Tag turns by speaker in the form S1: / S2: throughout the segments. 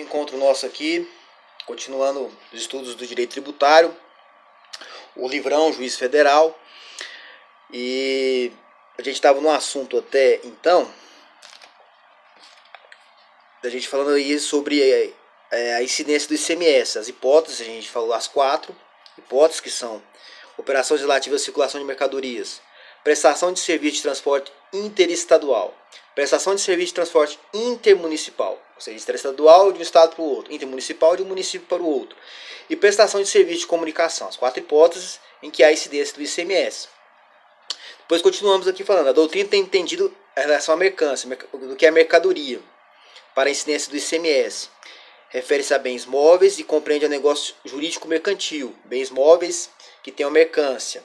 S1: encontro nosso aqui, continuando os estudos do direito tributário, o livrão Juiz Federal. E a gente estava no assunto até então, a gente falando aí sobre a incidência do ICMS, as hipóteses. A gente falou as 4 hipóteses, que são operações relativas à circulação de mercadorias, prestação de serviço de transporte interestadual, prestação de serviço de transporte intermunicipal, ou seja, interestadual de um estado para o outro, intermunicipal de um município para o outro, e prestação de serviço de comunicação. As 4 hipóteses em que há incidência do ICMS. Depois continuamos aqui falando, a doutrina tem entendido a relação à mercância, do que é mercadoria, para a incidência do ICMS. Refere-se a bens móveis e compreende o negócio jurídico mercantil, bens móveis que tenham mercância.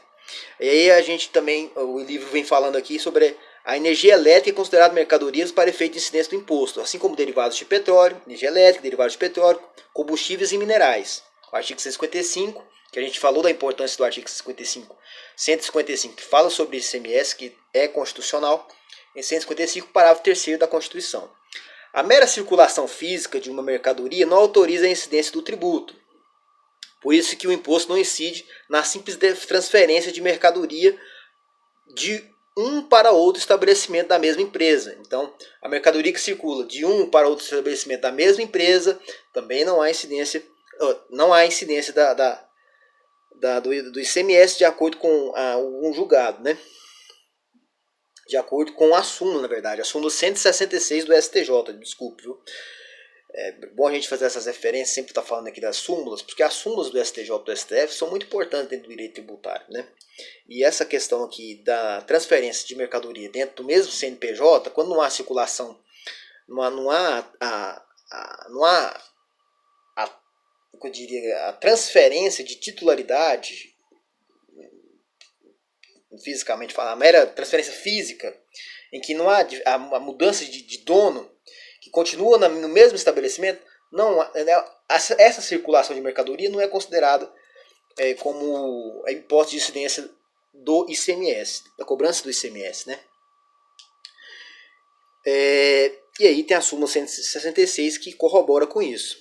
S1: E aí a gente também, o livro vem falando aqui sobre a energia elétrica considerada mercadorias para efeito de incidência do imposto, assim como derivados de petróleo, energia elétrica, derivados de petróleo, combustíveis e minerais. O artigo 155, que a gente falou da importância do artigo 155, que fala sobre ICMS, que é constitucional, em 155, parágrafo 3º da Constituição. A mera circulação física de uma mercadoria não autoriza a incidência do tributo. Por isso que o imposto não incide na simples transferência de mercadoria de um para outro estabelecimento da mesma empresa. Então, a mercadoria que circula de um para outro estabelecimento da mesma empresa também não há incidência, do ICMS de acordo com um julgado, né? De acordo com a súmula, na verdade, a súmula 166 do STJ, desculpe, viu? É bom a gente fazer essas referências, sempre estar falando aqui das súmulas, porque as súmulas do STJ e do STF são muito importantes dentro do direito tributário, né? E essa questão aqui da transferência de mercadoria dentro do mesmo CNPJ, quando não há circulação, não há a transferência de titularidade, fisicamente falando, a mera transferência física, em que não há a mudança de dono, que continua no mesmo estabelecimento, essa circulação de mercadoria não é considerada como a hipótese de incidência do ICMS, da cobrança do ICMS, né? E aí tem a súmula 166 que corrobora com isso.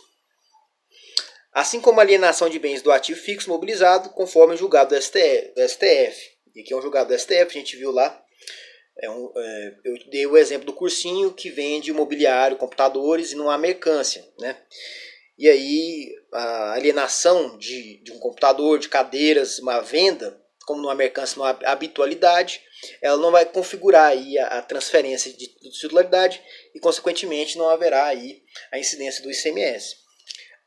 S1: Assim como a alienação de bens do ativo fixo mobilizado, conforme o julgado do STF. E aqui é um julgado do STF, a gente viu lá. Eu dei o exemplo do cursinho que vende imobiliário, computadores e não há mercância, né? E aí a alienação de um computador, de cadeiras, uma venda, como não há mercância, não há habitualidade, ela não vai configurar aí a transferência de titularidade e, consequentemente, não haverá aí a incidência do ICMS.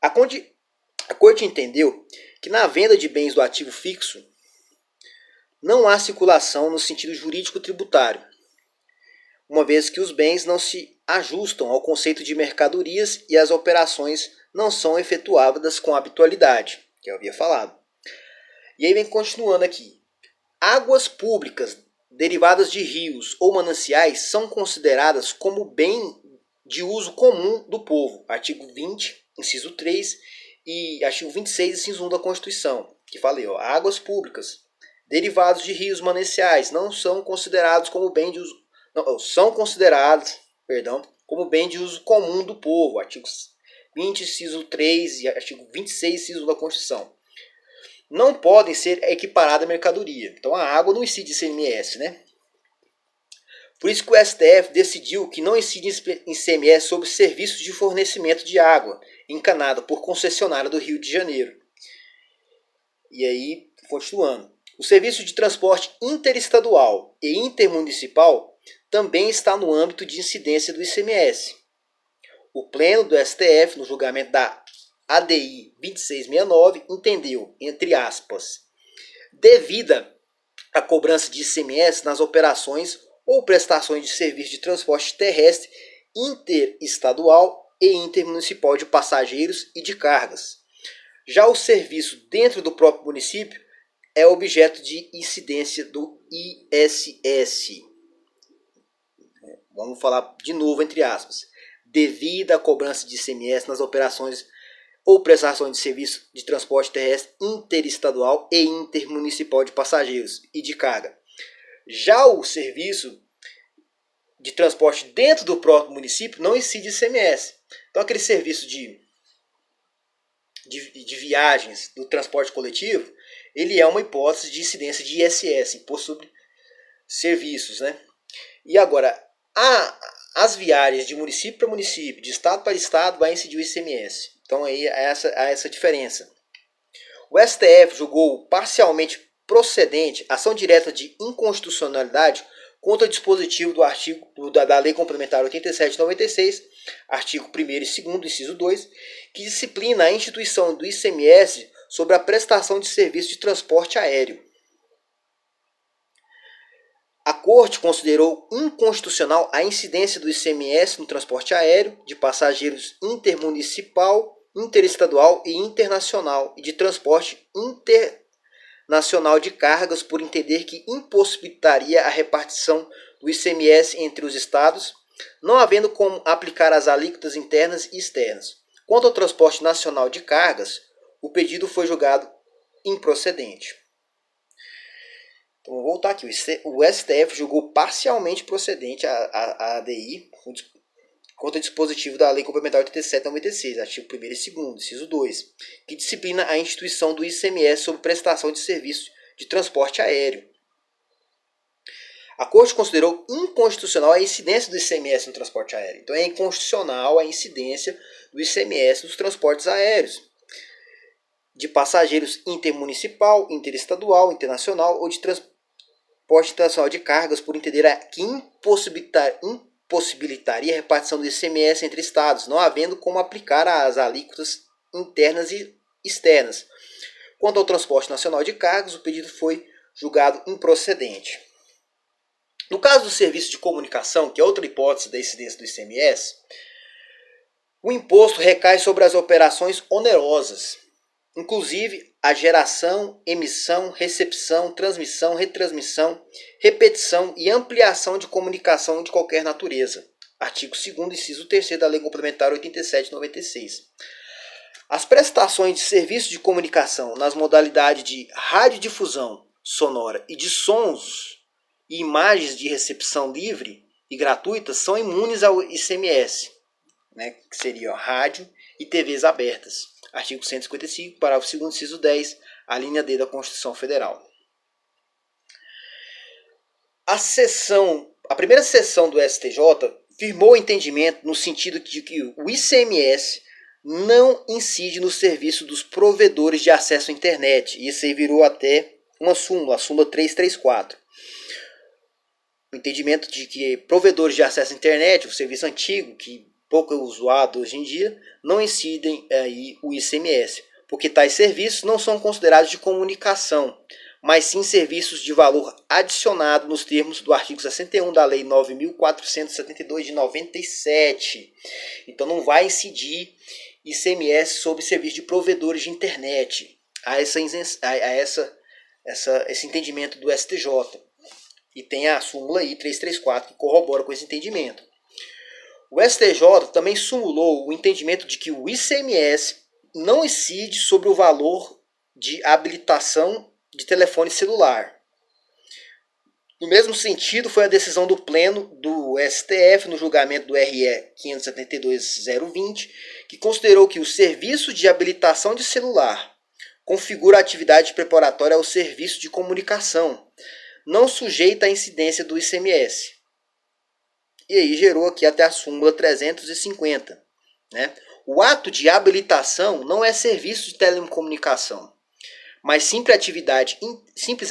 S1: A Corte entendeu que na venda de bens do ativo fixo não há circulação no sentido jurídico tributário, uma vez que os bens não se ajustam ao conceito de mercadorias e as operações não são efetuadas com habitualidade, que eu havia falado. E aí vem continuando aqui. Águas públicas derivadas de rios ou mananciais são consideradas como bem de uso comum do povo. Artigo 20, inciso 3 e artigo 26, inciso 1 da Constituição, que falei, águas públicas derivados de rios mananciais não são considerados como bem de uso, são considerados, como bem de uso comum do povo. Artigo 20, inciso 3 e artigo 26, inciso 1 da Constituição. Não podem ser equiparadas à mercadoria. Então a água não incide ICMS, né? Por isso que o STF decidiu que não incide ICMS sobre serviços de fornecimento de água encanada por concessionária do Rio de Janeiro. E aí, continuando. O serviço de transporte interestadual e intermunicipal também está no âmbito de incidência do ICMS. O Pleno do STF, no julgamento da ADI 2669, entendeu, entre aspas, devida a cobrança de ICMS nas operações ou prestações de serviço de transporte terrestre interestadual e intermunicipal de passageiros e de cargas. Já o serviço dentro do próprio município é objeto de incidência do ISS. Vamos falar de novo, entre aspas. Devida a cobrança de ICMS nas operações ou prestações de serviço de transporte terrestre interestadual e intermunicipal de passageiros e de carga. Já o serviço de transporte dentro do próprio município não incide ICMS. Então aquele serviço de viagens do transporte coletivo, ele é uma hipótese de incidência de ISS, Imposto sobre Serviços, né? E agora, as viagens de município para município, de estado para estado, vai incidir o ICMS. Então aí há essa diferença. O STF julgou parcialmente procedente ação direta de inconstitucionalidade contra o dispositivo do artigo da Lei Complementar 87/96, artigo 1º e 2º, inciso 2, que disciplina a instituição do ICMS sobre a prestação de serviço de transporte aéreo. A Corte considerou inconstitucional a incidência do ICMS no transporte aéreo de passageiros intermunicipal, interestadual e internacional e de transporte internacional de cargas, por entender que impossibilitaria a repartição do ICMS entre os estados, não havendo como aplicar as alíquotas internas e externas. Quanto ao transporte nacional de cargas, o pedido foi julgado improcedente. Então, vou voltar aqui. O STF julgou parcialmente procedente a ADI contra o dispositivo da Lei Complementar 87/96, artigo 1º e 2º, inciso 2, que disciplina a instituição do ICMS sobre prestação de serviço de transporte aéreo. A Corte considerou inconstitucional a incidência do ICMS no transporte aéreo. Então é inconstitucional a incidência do ICMS nos transportes aéreos de passageiros intermunicipal, interestadual, internacional ou de transporte internacional de cargas, por entender que impossibilitaria a repartição do ICMS entre estados, não havendo como aplicar as alíquotas internas e externas. Quanto ao transporte nacional de cargas, o pedido foi julgado improcedente. No caso do serviço de comunicação, que é outra hipótese da incidência do ICMS, o imposto recai sobre as operações onerosas, inclusive a geração, emissão, recepção, transmissão, retransmissão, repetição e ampliação de comunicação de qualquer natureza. Artigo 2º, inciso 3º da Lei Complementar 87/96. As prestações de serviço de comunicação nas modalidades de radiodifusão sonora e de sons e imagens de recepção livre e gratuita são imunes ao ICMS, né, que seria rádio e TVs abertas. Artigo 155, parágrafo 2º, inciso 10, a linha D da Constituição Federal. A primeira sessão do STJ firmou o entendimento no sentido de que o ICMS não incide no serviço dos provedores de acesso à internet. Isso aí virou até uma súmula, a súmula 334. O entendimento de que provedores de acesso à internet, o serviço antigo, que pouco usado hoje em dia, não incidem aí o ICMS, porque tais serviços não são considerados de comunicação, mas sim serviços de valor adicionado nos termos do artigo 61 da Lei 9.472 de 97. Então não vai incidir ICMS sobre serviço de provedores de internet. Há esse entendimento do STJ. E tem a súmula aí 334 que corrobora com esse entendimento. O STJ também sumulou o entendimento de que o ICMS não incide sobre o valor de habilitação de telefone celular. No mesmo sentido, foi a decisão do Pleno do STF no julgamento do RE 572.020, que considerou que o serviço de habilitação de celular configura a atividade preparatória ao serviço de comunicação, não sujeita à incidência do ICMS. E aí gerou aqui até a súmula 350. Né? O ato de habilitação não é serviço de telecomunicação, mas simples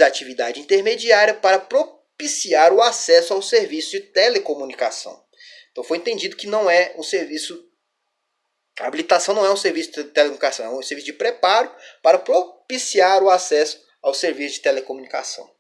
S1: atividade intermediária para propiciar o acesso ao serviço de telecomunicação. Então foi entendido que não é um serviço... A habilitação não é um serviço de telecomunicação, é um serviço de preparo para propiciar o acesso ao serviço de telecomunicação.